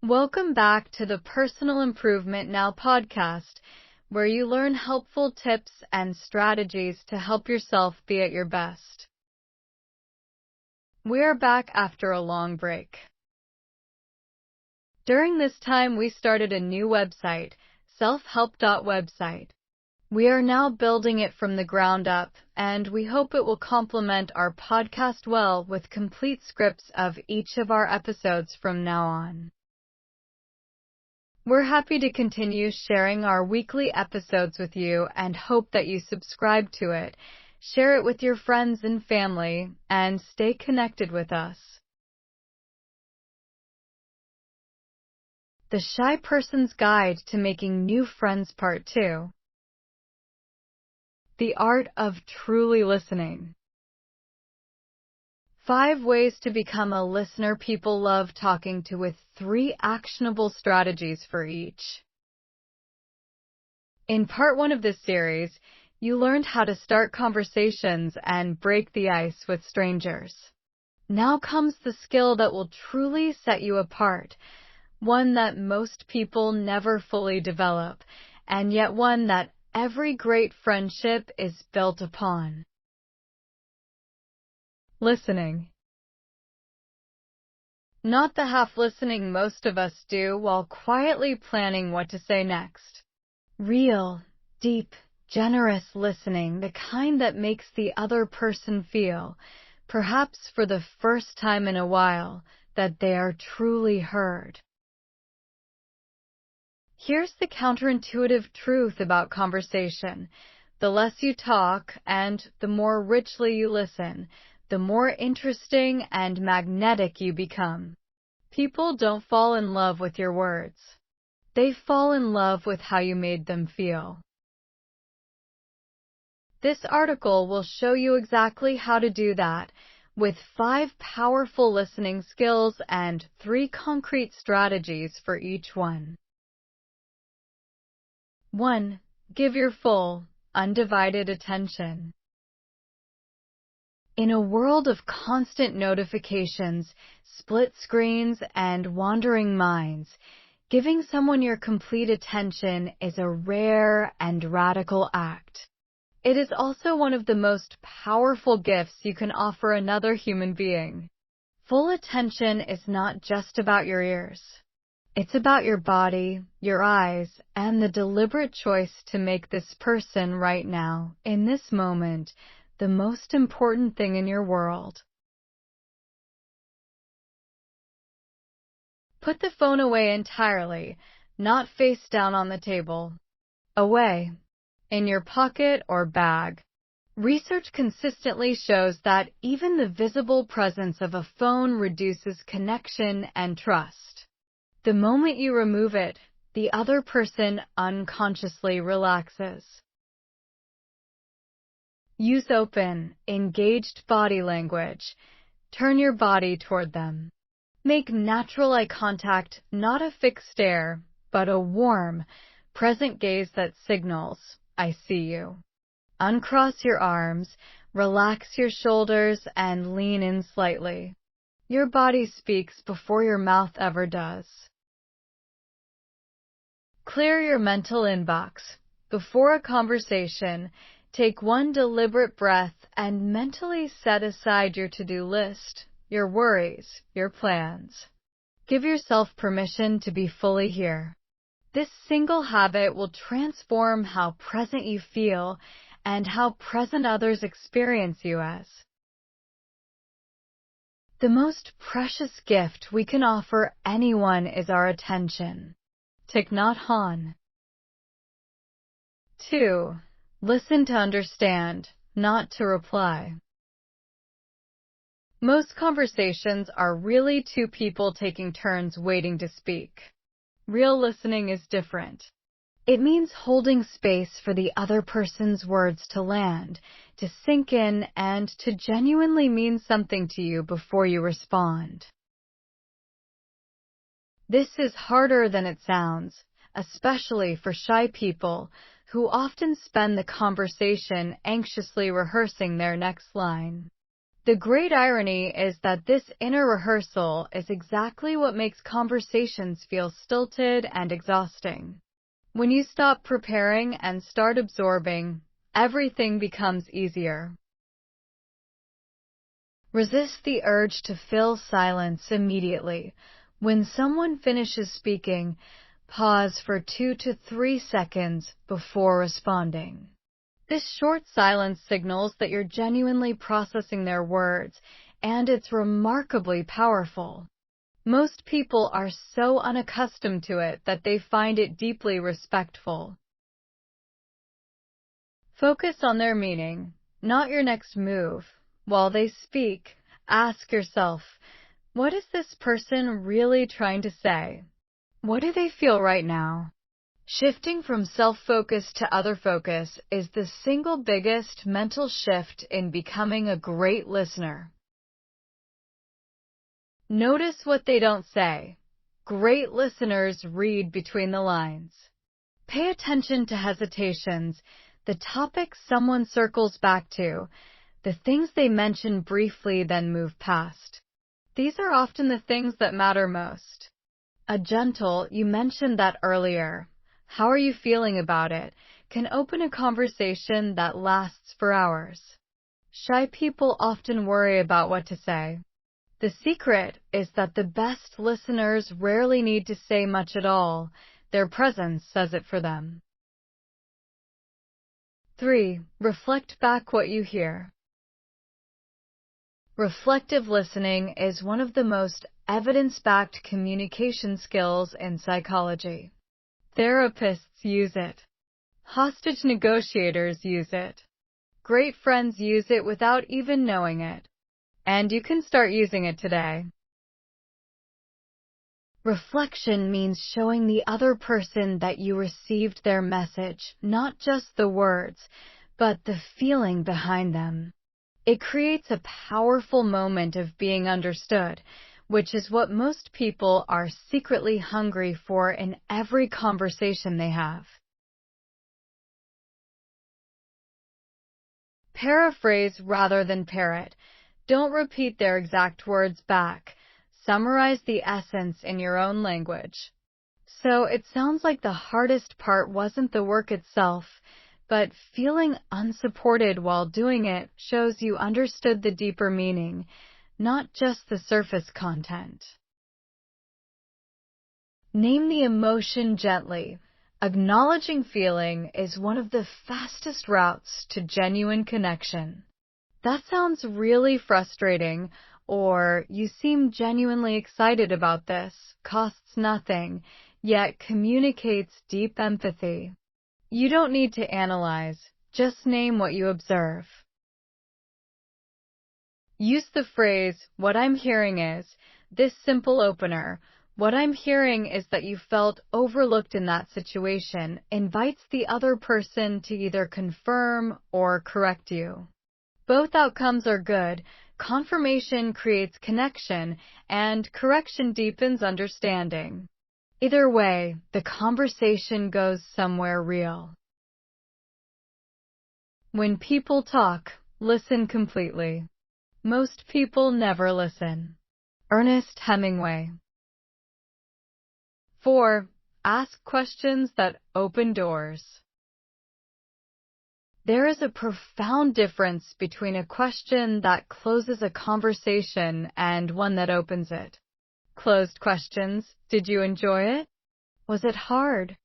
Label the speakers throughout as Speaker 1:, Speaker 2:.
Speaker 1: Welcome back to the Personal Improvement Now podcast, where you learn helpful tips and strategies to help yourself be at your best. We are back after a long break. During this time, we started a new website, selfhelp.website. We are now building it from the ground up, and we hope it will complement our podcast well with complete scripts of each of our episodes from now on. We're happy to continue sharing our weekly episodes with you and hope that you subscribe to it, share it with your friends and family, and stay connected with us. The Shy Person's Guide to Making New Friends Part 2. The Art of Truly Listening. 5 ways to become a listener people love talking to with 3 actionable strategies for each. In part 1 of this series, you learned how to start conversations and break the ice with strangers. Now comes the skill that will truly set you apart, one that most people never fully develop, and yet one that every great friendship is built upon. Listening. Not the half-listening most of us do while quietly planning what to say next. Real, deep, generous listening, the kind that makes the other person feel, perhaps for the first time in a while, that they are truly heard. Here's the counterintuitive truth about conversation. The less you talk and the more richly you listen, the more interesting and magnetic you become. People don't fall in love with your words. They fall in love with how you made them feel. This article will show you exactly how to do that, with 5 powerful listening skills and 3 concrete strategies for each one. 1. Give your full, undivided attention. In a world of constant notifications, split screens, and wandering minds, giving someone your complete attention is a rare and radical act. It is also one of the most powerful gifts you can offer another human being. Full attention is not just about your ears. It's about your body, your eyes, and the deliberate choice to make this person right now, in this moment, the most important thing in your world. Put the phone away entirely, not face down on the table. Away, in your pocket or bag. Research consistently shows that even the visible presence of a phone reduces connection and trust. The moment you remove it, the other person unconsciously relaxes. Use open, engaged body language. Turn your body toward them. Make natural eye contact, not a fixed stare, but a warm, present gaze that signals, I see you. Uncross your arms, relax your shoulders, and lean in slightly. Your body speaks before your mouth ever does. Clear your mental inbox. Before a conversation, take one deliberate breath and mentally set aside your to-do list, your worries, your plans. Give yourself permission to be fully here. This single habit will transform how present you feel and how present others experience you as. The most precious gift we can offer anyone is our attention. Thich Nhat Hanh. 2. Listen to understand, not to reply. Most conversations are really 2 people taking turns waiting to speak. Real listening is different. It means holding space for the other person's words to land, to sink in, and to genuinely mean something to you before you respond. This is harder than it sounds, especially for shy people who often spend the conversation anxiously rehearsing their next line. The great irony is that this inner rehearsal is exactly what makes conversations feel stilted and exhausting. When you stop preparing and start absorbing, everything becomes easier. Resist the urge to fill silence immediately. When someone finishes speaking, pause for 2 to 3 seconds before responding. This short silence signals that you're genuinely processing their words, and it's remarkably powerful. Most people are so unaccustomed to it that they find it deeply respectful. Focus on their meaning, not your next move. While they speak, ask yourself, what is this person really trying to say? What do they feel right now? Shifting from self-focus to other focus is the single biggest mental shift in becoming a great listener. Notice what they don't say. Great listeners read between the lines. Pay attention to hesitations, the topics someone circles back to, the things they mention briefly then move past. These are often the things that matter most. A gentle, "You mentioned that earlier. How are you feeling about it?" can open a conversation that lasts for hours. Shy people often worry about what to say. The secret is that the best listeners rarely need to say much at all. Their presence says it for them. 3. Reflect back what you hear. Reflective listening is one of the most evidence-backed communication skills in psychology. Therapists use it. Hostage negotiators use it. Great friends use it without even knowing it. And you can start using it today. Reflection means showing the other person that you received their message, not just the words, but the feeling behind them. It creates a powerful moment of being understood, which is what most people are secretly hungry for in every conversation they have. Paraphrase rather than parrot. Don't repeat their exact words back. Summarize the essence in your own language. So it sounds like the hardest part wasn't the work itself, but feeling unsupported while doing it shows you understood the deeper meaning, not just the surface content. Name the emotion gently. Acknowledging feeling is one of the fastest routes to genuine connection. That sounds really frustrating, or you seem genuinely excited about this, costs nothing, yet communicates deep empathy. You don't need to analyze, just name what you observe. Use the phrase, "What I'm hearing is," this simple opener. What I'm hearing is that you felt overlooked in that situation, invites the other person to either confirm or correct you. Both outcomes are good. Confirmation creates connection, and correction deepens understanding. Either way, the conversation goes somewhere real. When people talk, listen completely. Most people never listen. Ernest Hemingway. 4. Ask questions that open doors. There is a profound difference between a question that closes a conversation and one that opens it. Closed questions. Did you enjoy it? Was it hard?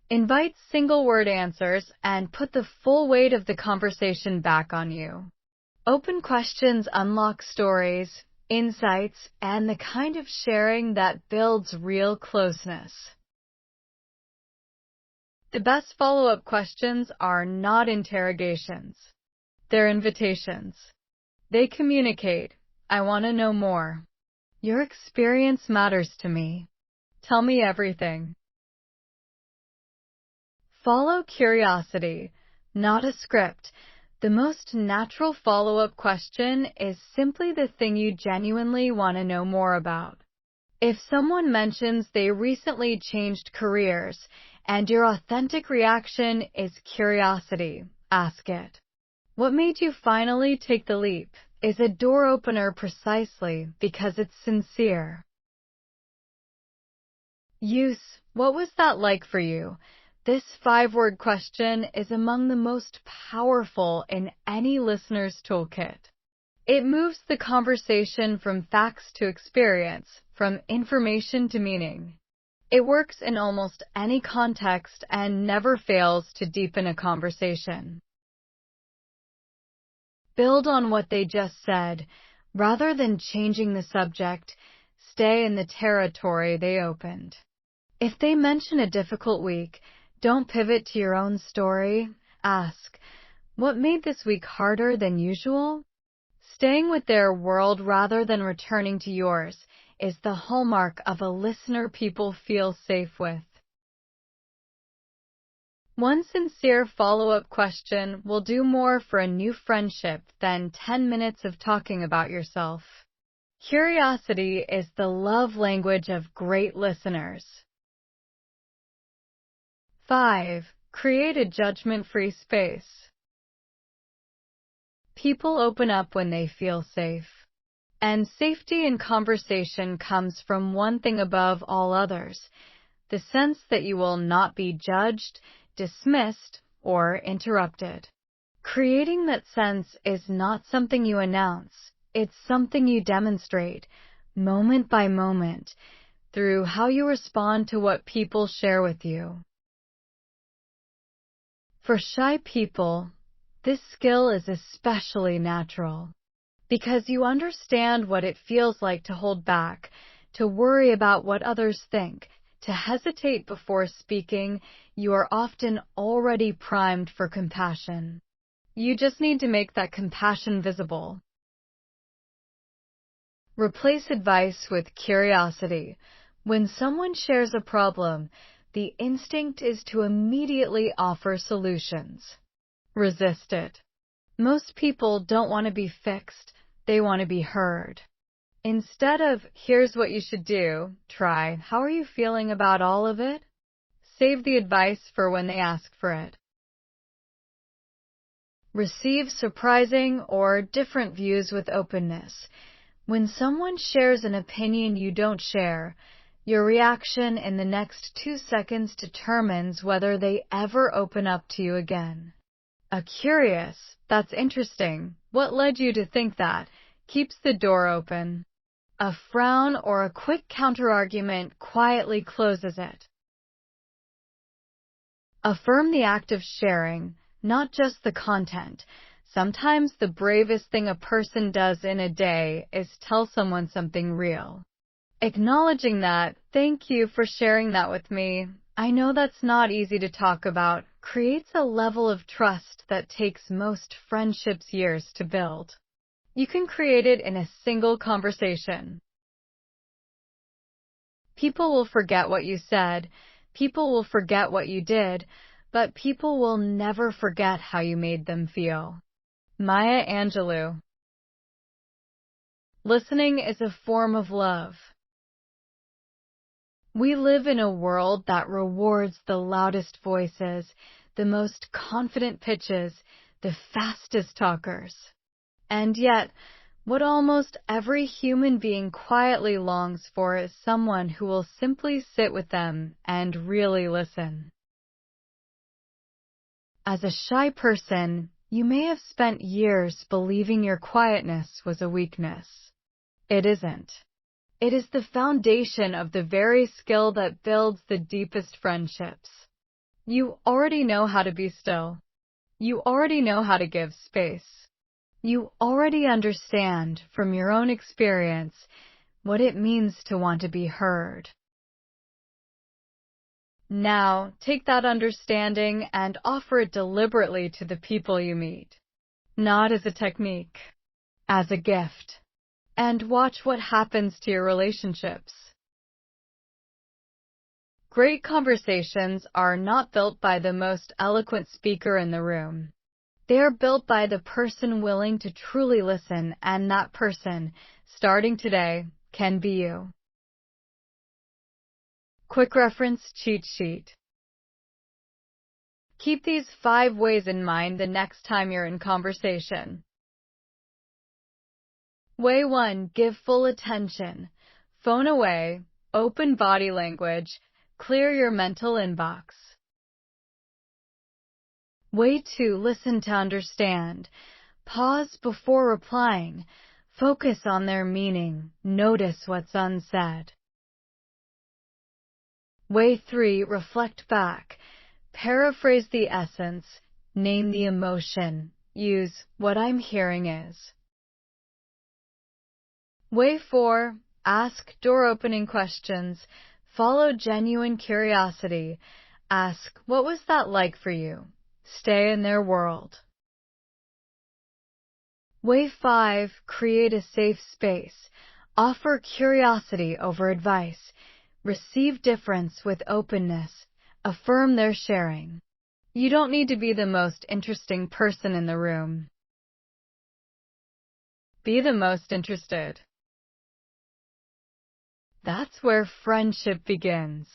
Speaker 1: Invite single-word answers and put the full weight of the conversation back on you. Open questions unlock stories, insights, and the kind of sharing that builds real closeness. The best follow-up questions are not interrogations. They're invitations. They communicate, "I want to know more. Your experience matters to me. Tell me everything." Follow curiosity, not a script. The most natural follow-up question is simply the thing you genuinely want to know more about. If someone mentions they recently changed careers and your authentic reaction is curiosity, ask it. What made you finally take the leap? is a door opener precisely because it's sincere. Use, what was that like for you? This 5-word question is among the most powerful in any listener's toolkit. It moves the conversation from facts to experience, from information to meaning. It works in almost any context and never fails to deepen a conversation. Build on what they just said. Rather than changing the subject, stay in the territory they opened. If they mention a difficult week, don't pivot to your own story. Ask, what made this week harder than usual? Staying with their world rather than returning to yours is the hallmark of a listener people feel safe with. One sincere follow-up question will do more for a new friendship than 10 minutes of talking about yourself. Curiosity is the love language of great listeners. 5. Create a judgment-free space. People open up when they feel safe. And safety in conversation comes from one thing above all others, the sense that you will not be judged, dismissed, or interrupted. Creating that sense is not something you announce, it's something you demonstrate, moment by moment, through how you respond to what people share with you. For shy people, this skill is especially natural, because you understand what it feels like to hold back, to worry about what others think, to hesitate before speaking. You are often already primed for compassion. You just need to make that compassion visible. Replace advice with curiosity. When someone shares a problem, the instinct is to immediately offer solutions. Resist it. Most people don't want to be fixed, they want to be heard. Instead of, here's what you should do, try, how are you feeling about all of it? Save the advice for when they ask for it. Receive surprising or different views with openness. When someone shares an opinion you don't share, your reaction in the next 2 seconds determines whether they ever open up to you again. A curious, that's interesting, what led you to think that, keeps the door open. A frown or a quick counterargument quietly closes it. Affirm the act of sharing, not just the content. Sometimes the bravest thing a person does in a day is tell someone something real. Acknowledging that, thank you for sharing that with me, I know that's not easy to talk about, creates a level of trust that takes most friendships years to build. You can create it in a single conversation. People will forget what you said, people will forget what you did, but people will never forget how you made them feel. Maya Angelou. Listening is a form of love. We live in a world that rewards the loudest voices, the most confident pitches, the fastest talkers. And yet, what almost every human being quietly longs for is someone who will simply sit with them and really listen. As a shy person, you may have spent years believing your quietness was a weakness. It isn't. It is the foundation of the very skill that builds the deepest friendships. You already know how to be still. You already know how to give space. You already understand, from your own experience, what it means to want to be heard. Now, take that understanding and offer it deliberately to the people you meet. Not as a technique, as a gift. And watch what happens to your relationships. Great conversations are not built by the most eloquent speaker in the room. They are built by the person willing to truly listen, and that person, starting today, can be you. Quick reference cheat sheet. Keep these 5 ways in mind the next time you're in conversation. Way 1, give full attention. Phone away, open body language, clear your mental inbox. Way 2, listen to understand. Pause before replying. Focus on their meaning. Notice what's unsaid. Way 3, reflect back. Paraphrase the essence. Name the emotion. Use "what I'm hearing is." Way 4, ask door-opening questions. Follow genuine curiosity. Ask, "What was that like for you?" Stay in their world. Way 5, create a safe space. Offer curiosity over advice. Receive difference with openness. Affirm their sharing. You don't need to be the most interesting person in the room. Be the most interested. That's where friendship begins.